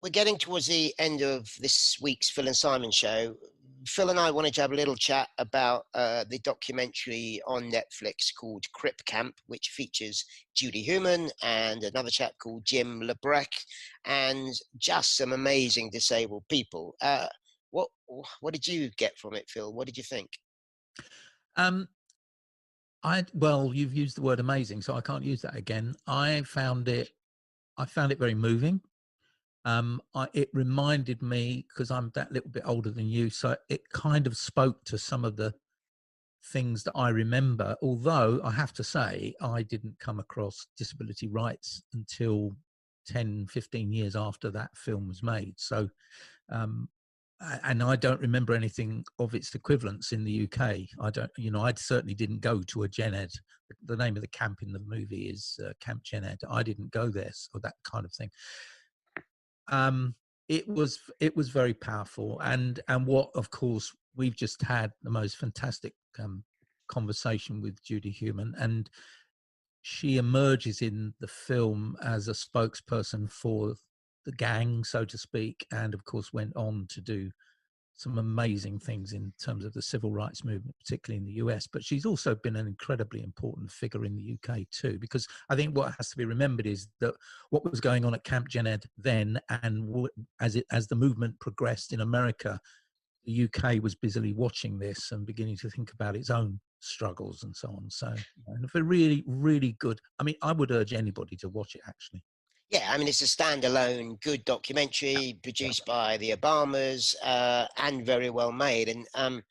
We're getting towards the end of this week's Phil and Simon show. Phil and I wanted to have a little chat about the documentary on Netflix called Crip Camp, which features Judy Human and another chap called Jim Lebrecht, and just some amazing disabled people. What what did you get from it, Phil? What did you think? Um, well, you've used the word amazing, so I can't use that again. I found it very moving. It reminded me, because I'm that little bit older than you, so it kind of spoke to some of the things that I remember. Although I have to say, I didn't come across disability rights until 10, 15 years after that film was made. So, um, and I don't remember anything of its equivalents in the UK. I don't, I certainly didn't go to a Gen Ed. The name of the camp in the movie is Camp Gen Ed. I didn't go there, or that kind of thing. It was very powerful, and what, of course, we've just had the most fantastic conversation with Judy Human, and she emerges in the film as a spokesperson for the gang, so to speak, and of course went on to do some amazing things in terms of the civil rights movement, particularly in the US. But she's also been an incredibly important figure in the UK too, because I think what has to be remembered is that what was going on at Camp Gen Ed then, and as the movement progressed in America, the UK was busily watching this and beginning to think about its own struggles and so on. So, and a really, really good. I mean, I would urge anybody to watch it, actually. Yeah, I mean, it's a standalone, good documentary Yeah. produced by the Obamas and very well made. And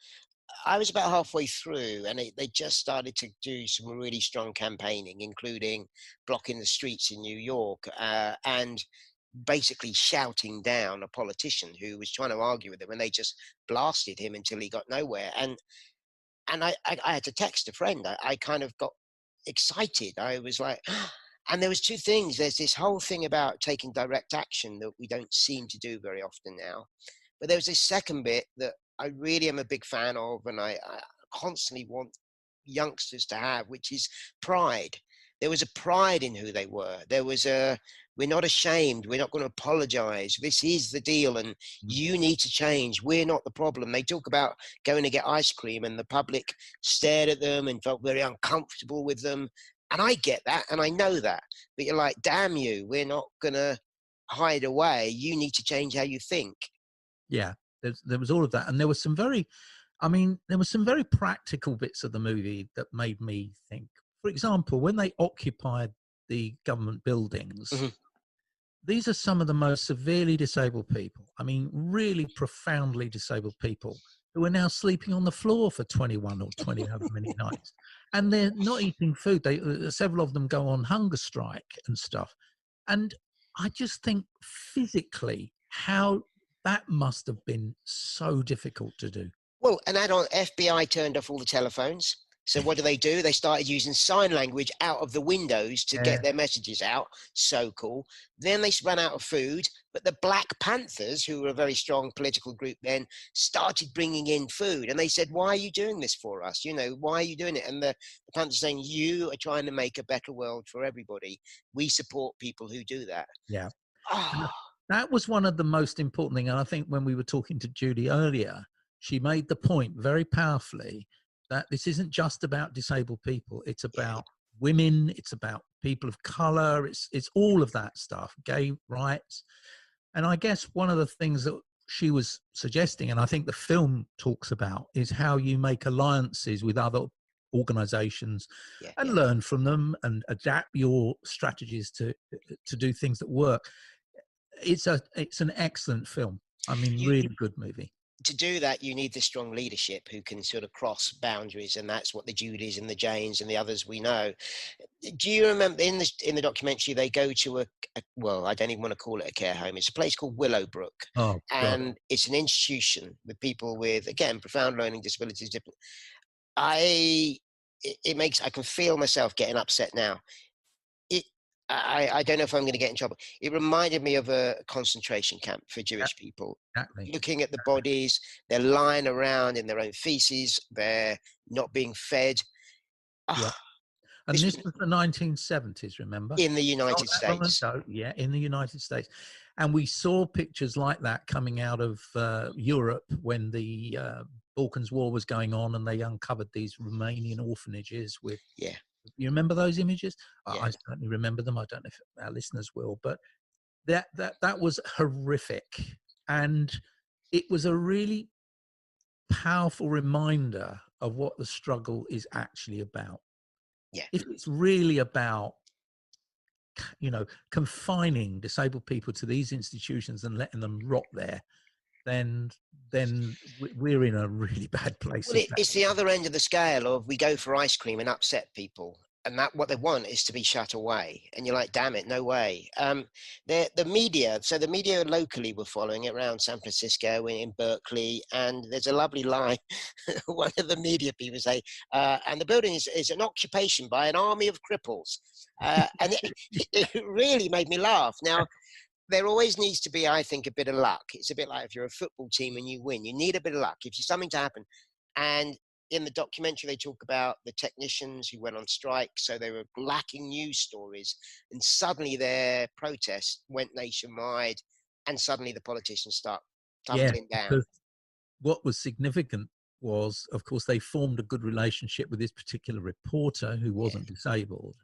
I was about halfway through, and they just started to do some really strong campaigning, including blocking the streets in New York and basically shouting down a politician who was trying to argue with them, and they just blasted him until he got nowhere. And I had to text a friend. I kind of got excited. I was like, and there was two things. There's this whole thing about taking direct action that we don't seem to do very often now. But there was this second bit that I really am a big fan of, and I constantly want youngsters to have, which is pride. There was a pride in who they were. There was a, we're not ashamed. We're not going to apologize. This is the deal, and Mm. you need to change. We're not the problem. They talk about going to get ice cream, and the public stared at them and felt very uncomfortable with them. And I get that, and I know that. But you're like, damn you, we're not going to hide away. You need to change how you think. Yeah, there was all of that, and there was some very, I mean, there were some very practical bits of the movie that made me think. For example, when they occupied the government buildings, Mhm. these are some of the most severely disabled people. I mean, really profoundly disabled people who are now sleeping on the floor for 21 or 20 however many nights, and they're not eating food. Several of them go on hunger strike and stuff. And I just think physically how that must have been so difficult to do. Well, and add on, FBI turned off all the telephones. So what do? They started using sign language out of the windows to Yeah, get their messages out. So cool. Then they ran out of food, but the Black Panthers, who were a very strong political group then, started bringing in food. And they said, "Why are you doing this for us? You know, why are you doing it?" And the Panthers saying, "You are trying to make a better world for everybody. We support people who do that." yeah. And Oh, that was one of the most important things. And I think when we were talking to Judy earlier, she made the point very powerfully that this isn't just about disabled people. It's yeah. about women. It's about people of color. It's all of that stuff, gay rights. And I guess one of the things that she was suggesting, and I think the film talks about, is how you make alliances with other organizations Yeah, and yeah. learn from them and adapt your strategies to do things that work. It's an excellent film. I mean, You really good movie. to do that, you need the strong leadership who can sort of cross boundaries, and that's what the Judys and the Janes and the others we know. Do you remember in the documentary they go to a well, I don't even want to call it a care home. It's a place called Willowbrook, Oh God. and it's an institution with people with again profound learning disabilities. Different. I it makes I can feel myself getting upset now. It I don't know if I'm going to get in trouble. It reminded me of a concentration camp for Yeah, Jewish people. exactly. Looking at the bodies, they're lying around in their own feces, they're not being fed. Yeah. Ah, And This this was was the 1970s, remember? in the Not United that long States. ago, yeah, in the United States. And we saw pictures like that coming out of Europe when the Balkans War was going on, and they uncovered these Romanian orphanages with, Yeah, you remember those images? yeah, I certainly remember them. I don't know if our listeners will, but that was horrific. And it was a really powerful reminder of what the struggle is actually about. yeah. If it's really about, confining disabled people to these institutions and letting them rot there, then we're in a really bad place. Well, it's the other end of the scale of we go for ice cream and upset people, and that what they want is to be shut away. And you're like, damn it, no way. The media, so the media locally were following it around San Francisco in Berkeley, and there's a lovely line. One of the media people say, and the building is an occupation by an army of cripples, and it really made me laugh. Now, there always needs to be, I think, a bit of luck. It's a bit like if you're a football team and you win, you need a bit of luck. If you're something to happen. And in the documentary, they talk about the technicians who went on strike. So they were lacking news stories. And suddenly their protest went nationwide. And suddenly the politicians start Yeah, tumbling down. because what was significant was, of course, they formed a good relationship with this particular reporter who Yeah, wasn't disabled.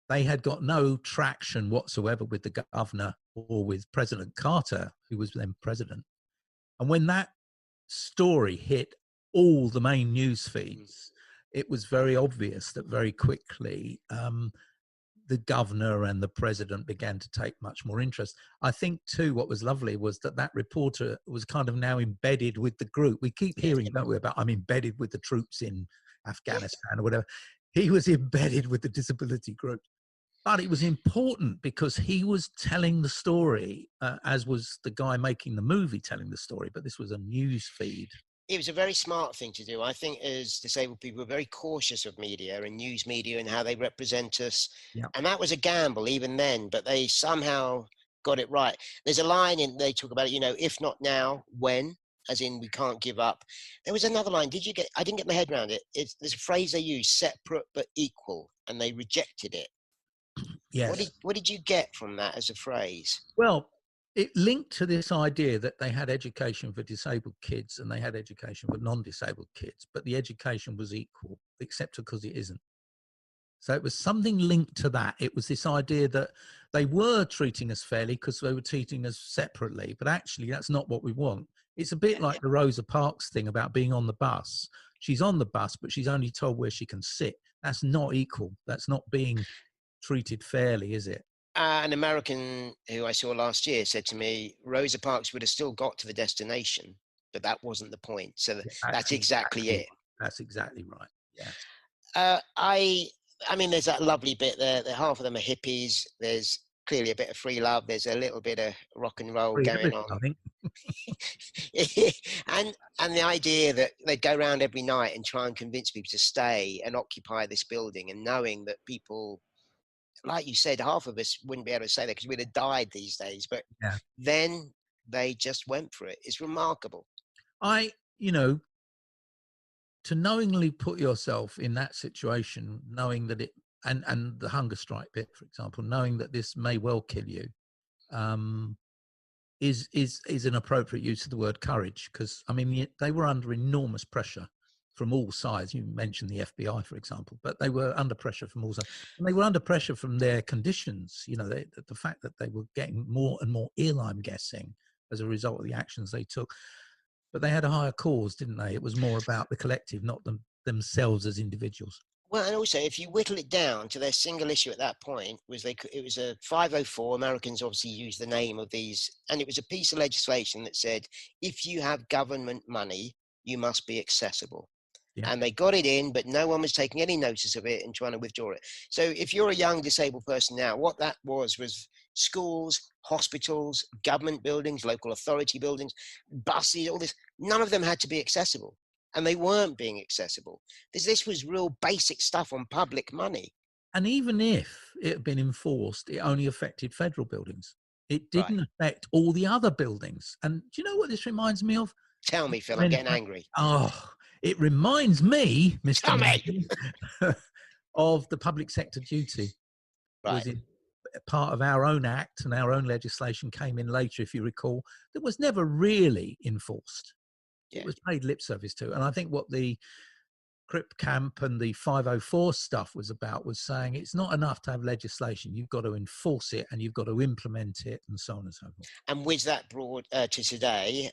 They had got no traction whatsoever with the governor or with President Carter, who was then president. And when that story hit all the main news feeds, it was very obvious that very quickly the governor and the president began to take much more interest. I think, too, what was lovely was that reporter was kind of now embedded with the group. We keep yeah, hearing, don't we, about I'm embedded with the troops in Afghanistan or whatever. He was embedded with the disability group. But it was important because he was telling the story, as was the guy making the movie telling the story. But this was a news feed. it was a very smart thing to do. I think as disabled people, we're very cautious of media and news media and how they represent us. Yeah. And that was a gamble even then, but they somehow got it right. There's a line in, they talk about it, if not now, when? As in, we can't give up. There was another line. I didn't get my head around it. There's a phrase they use, separate but equal, and they rejected it. Yes. What did you get from that as a phrase? Well, it linked to this idea that they had education for disabled kids and they had education for non-disabled kids, but the education was equal, except because it isn't. So it was something linked to that. It was this idea that they were treating us fairly because they were treating us separately, but actually that's not what we want. It's a bit like the Rosa Parks thing about being on the bus. She's on the bus, but she's only told where she can sit. That's not equal. That's not being treated fairly, is it? An American who I saw last year said to me, Rosa Parks would have still got to the destination, but that wasn't the point. So Yeah, that's exactly it. that's exactly right. Yes. Uh, I, I mean, there's that lovely bit there. That half of them are hippies. There's clearly a bit of free love. There's a little bit of rock and roll Free going everything, on, I think. and the idea that they'd go around every night and try and convince people to stay and occupy this building, and knowing that people, like you said, half of us wouldn't be able to say that because we'd have died these days. But Yeah. then they just went for it. It's remarkable. I, you know, to knowingly put yourself in that situation, knowing that it, and the hunger strike bit, for example, knowing that this may well kill you, um, is an appropriate use of the word courage. Because I mean, they were under enormous pressure from all sides. You mentioned the FBI, for example, but they were under pressure from all sides, and they were under pressure from their conditions. You know, the fact that they were getting more and more ill, I'm guessing, as a result of the actions they took. But they had a higher cause, didn't they? It was more about the collective, not themselves as individuals. Well, and also, if you whittle it down to their single issue at that point, it was a 504. Americans obviously used the name of these, and it was a piece of legislation that said, if you have government money, you must be accessible. Yeah. And they got it in, but no one was taking any notice of it and trying to withdraw it. So if you're a young disabled person now, what that was schools, hospitals, government buildings, local authority buildings, buses, all this, none of them had to be accessible. And they weren't being accessible. This was real basic stuff on public money. And even if it had been enforced, it only affected federal buildings. It Right. didn't affect all the other buildings. And do you know what this reminds me of? Tell me, Phil, I'm getting angry. Oh, it reminds me, Mr. Tell me. Maggie, of the public sector duty Right. was in part of our own act, and our own legislation came in later, if you recall, that was never really enforced. It Yeah. was paid lip service to. And I think what the Crip camp and the 504 stuff was about was saying it's not enough to have legislation. You've got to enforce it and you've got to implement it and so on and so forth. And with that brought to today,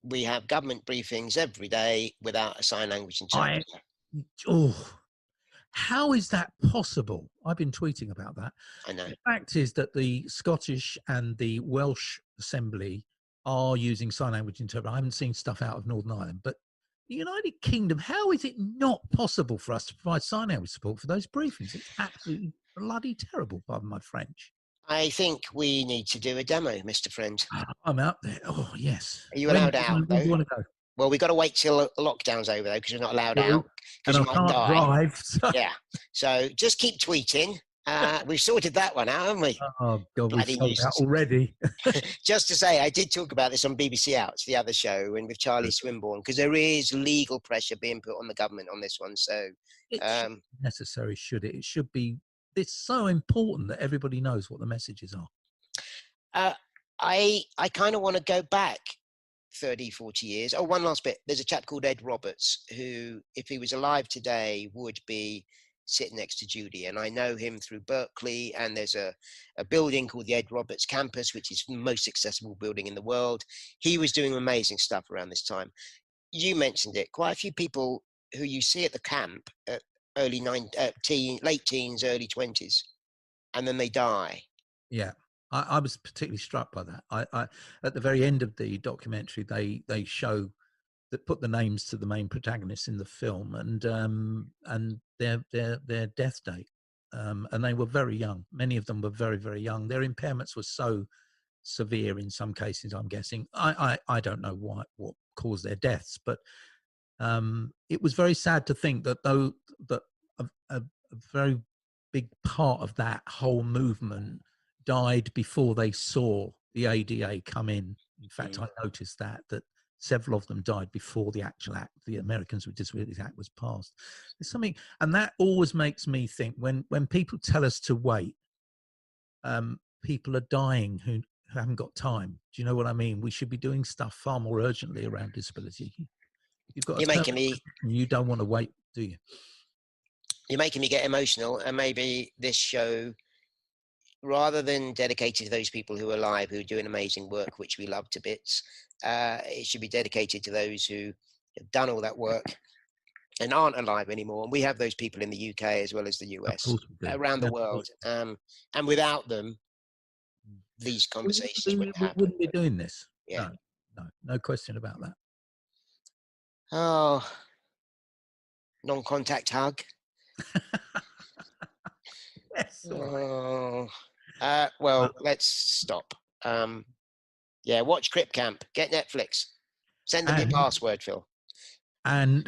we have government briefings every day without a sign language I, interpreter. oh, how is that possible? I've been tweeting about that. I know. The fact is that the Scottish and the Welsh Assembly are using sign language interpreter. I haven't seen stuff out of Northern Ireland, but the United Kingdom, how is it not possible for us to provide sign language support for those briefings? It's absolutely bloody terrible, pardon my French. I think we need to do a demo, Mr. Friend. I'm out there. Oh, yes. Are you allowed out, When do though? you want to go? Well, we've got to wait till the lockdown's over, though, because you're not allowed out, because And you I might can't die. drive. So. Yeah. So just keep tweeting. We've sorted that one out, haven't we? Oh, God, we've Bloody sold out nuisance. already. Just to say, I did talk about this on BBC Outs, the other show, and with Charlie Swinburne, because there is legal pressure being put on the government on this one. So It should be necessary, should it? It should be. It's so important that everybody knows what the messages are. I kind of want to go back 30, 40 years. Oh, one last bit. There's a chap called Ed Roberts who, if he was alive today, would be sitting next to Judy. And I know him through Berkeley, and there's a building called the Ed Roberts campus, which is the most accessible building in the world. He was doing amazing stuff around this time. You mentioned it. Quite a few people who you see at the camp at late teens, early 20s, and then they die. Yeah, I was particularly struck by that. I at the very end of the documentary, they show that put the names to the main protagonists in the film and their death date, and they were very young. Many of them were very, very young. Their impairments were so severe in some cases. I'm guessing. I don't know what caused their deaths, but it was very sad to think that a very big part of that whole movement died before they saw the ADA come in. In fact, I noticed that several of them died before the actual act, the Americans with Disabilities Act, was passed. There's something, and that always makes me think when people tell us to wait, people are dying who haven't got time. Do you know what I mean? We should be doing stuff far more urgently around disability. You've got You're making me you don't want to wait, do you? You're making me get emotional, and maybe this show, rather than dedicated to those people who are alive, who are doing amazing work, which we love to bits, it should be dedicated to those who have done all that work and aren't alive anymore. And we have those people in the UK as well as the US, around the world. And without them, these conversations wouldn't we happen. wouldn't be doing this. Yeah. No question about that. Oh, non-contact hug. Yes. Oh, well, let's stop. Yeah, watch Crip Camp. Get Netflix. Send them your password, Phil. And